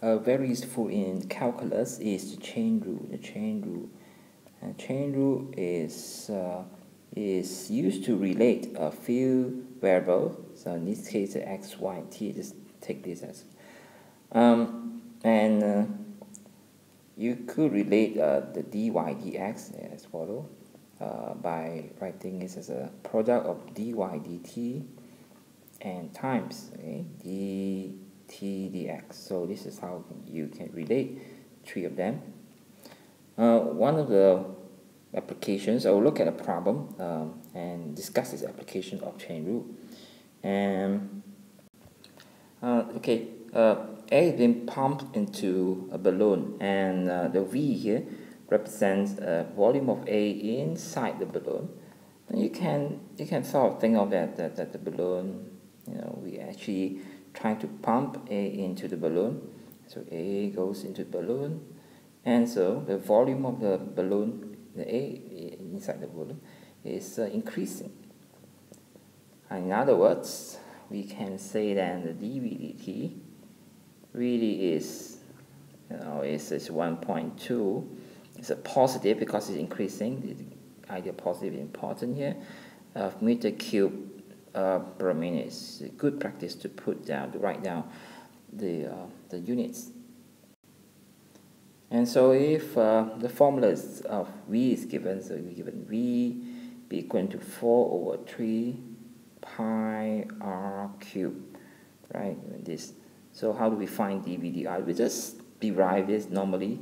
very useful in calculus is the chain rule. And chain rule is used to relate a few variables. So in this case, x, y, t. Just take this as, you could relate the dy dx as follow by writing this as a product of dy dt and times dt dx. So this is how you can relate three of them. One of the applications, I will look at a problem and discuss this application of chain rule. And air is being pumped into a balloon, and the V here represents volume of A inside the balloon. And you can sort of think of that the balloon, we actually try to pump A into the balloon. So A goes into the balloon, and so the volume of the balloon, the A inside the balloon, is increasing. And in other words, we can say that the dV dt really is, is 1.2. It's a positive because it's increasing. The idea positive is important here. Meter cube per minute is a good practice to write down the units. And so if the formula of V is given, so we given V be equal to 4 over 3 pi r cube, right? This. So how do we find dV dy? We just derive this normally,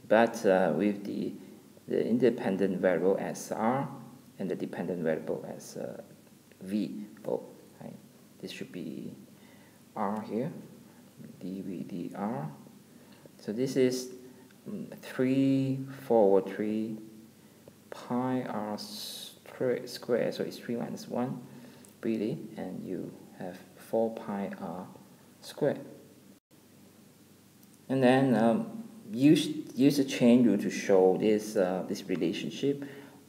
but with the independent variable as r and the dependent variable as v. Right? This should be r here, dV dr. So this is 4 over 3 pi r square, so it's 3 minus 1 really, and you have 4 pi r squared. And then use the chain rule to show this relationship.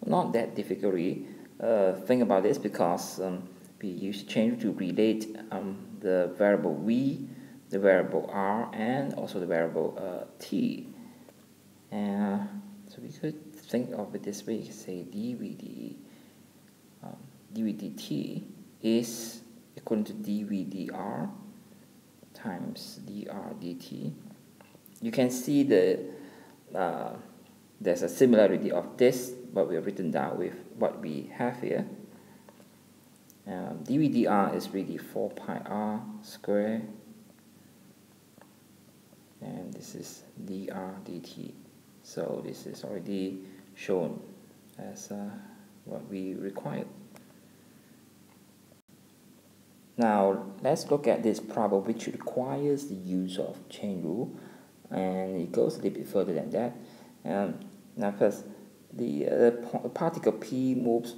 Not that difficult really. Think about this because we use chain rule to relate the variable v, the variable r, and also the variable t. And so we could think of it this way. Say dV dt is equal to dV dr times dr dt. You can see there's a similarity of this, what we have written down with what we have here. dV dr is really 4 pi r squared, and this is dr dt. So this is already shown as what we required. Now let's look at this problem which requires the use of chain rule, and it goes a little bit further than that. Now first, the particle P moves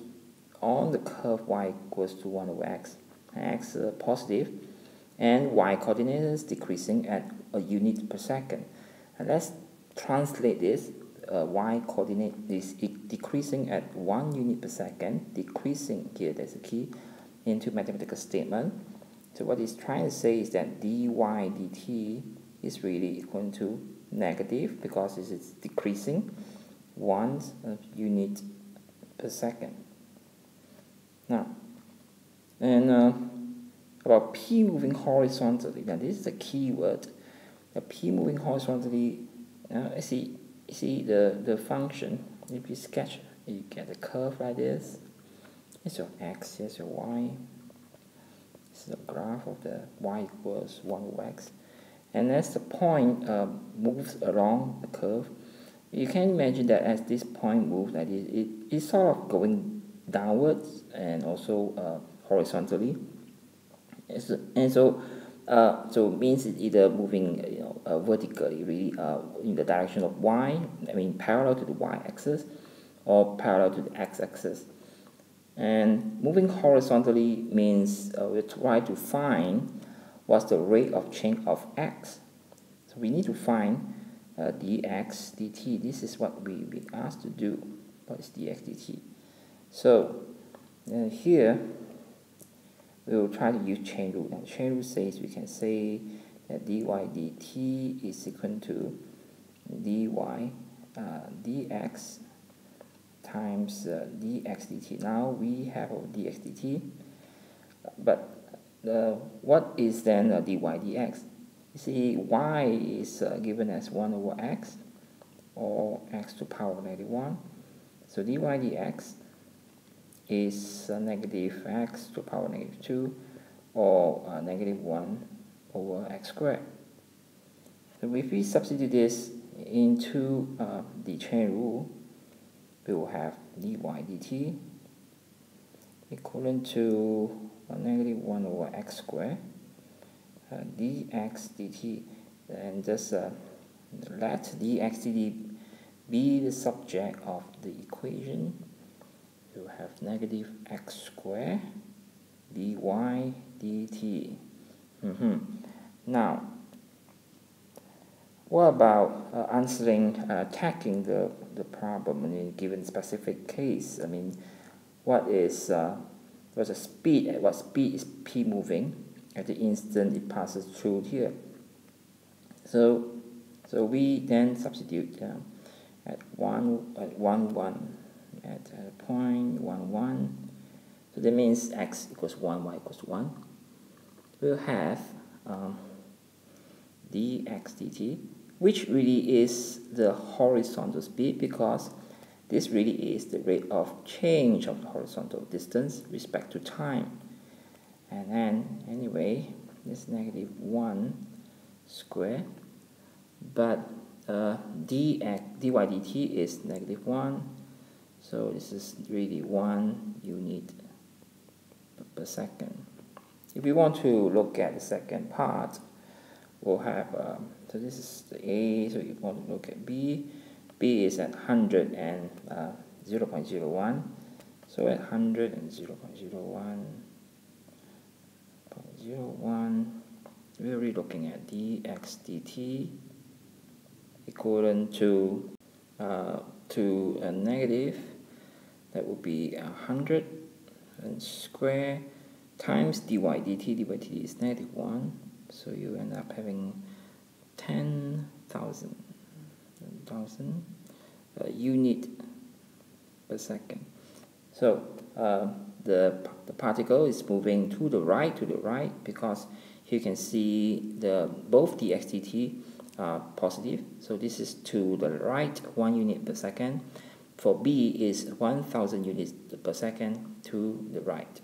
on the curve y equals to 1 over x. X positive, and y coordinate is decreasing at a unit per second. And let's translate this. Y coordinate is decreasing at 1 unit per second, decreasing here, there's a key, into mathematical statement. So what it's trying to say is that dy dt is really equal to negative because it is decreasing 1 unit per second. Now, and about P moving horizontally. Now this is the key word. The P moving horizontally. See the function. If you sketch, you get a curve like this. Here's your x, here's your y. This is the graph of the y equals 1 over x. And as the point moves along the curve, you can imagine that as this point moves, like it's sort of going downwards and also horizontally. And so it means it's either moving vertically, really in the direction of y, parallel to the y-axis, or parallel to the x-axis. And moving horizontally means we try to find what's the rate of change of x. So we need to find dx dt. This is what we've been asked to do. What is dx dt? So here we will try to use chain rule. And chain rule says we can say that dy dt is equal to dy dx times dx dt. Now we have our dx dt, but what is then dy dx? You see, y is given as 1 over x, or x to the power of -1. So dy dx is negative x to the power of -2, or -1 over x squared. So if we substitute this into the chain rule, we will have dy dt equivalent to -1 over x squared dx dt, and just let dx dt be the subject of the equation. You have negative x squared dy dt. Now, what about tackling the problem in a given specific case? I mean, what's the speed? At what speed is p moving at the instant it passes through here? So we then substitute at 1 point 1 1. So that means x equals 1, y equals 1. We'll have dx dt, which really is the horizontal speed, because this really is the rate of change of the horizontal distance with respect to time. And then anyway, this -1 squared, but dy dt is -1, so this is really 1 unit per second. If we want to look at the second part, we'll have so this is the A. So if you want to look at B is at 100 and 0.01. So at 100 and 0.01, we're really looking at dx dt equivalent to a negative, that would be 100 and square times dy dt. dy dt is -1, so you end up having 10,000 unit per second. So the particle is moving to the right, because here you can see both dx dt are positive, so this is to the right 1 unit per second. For B is 1,000 units per second to the right.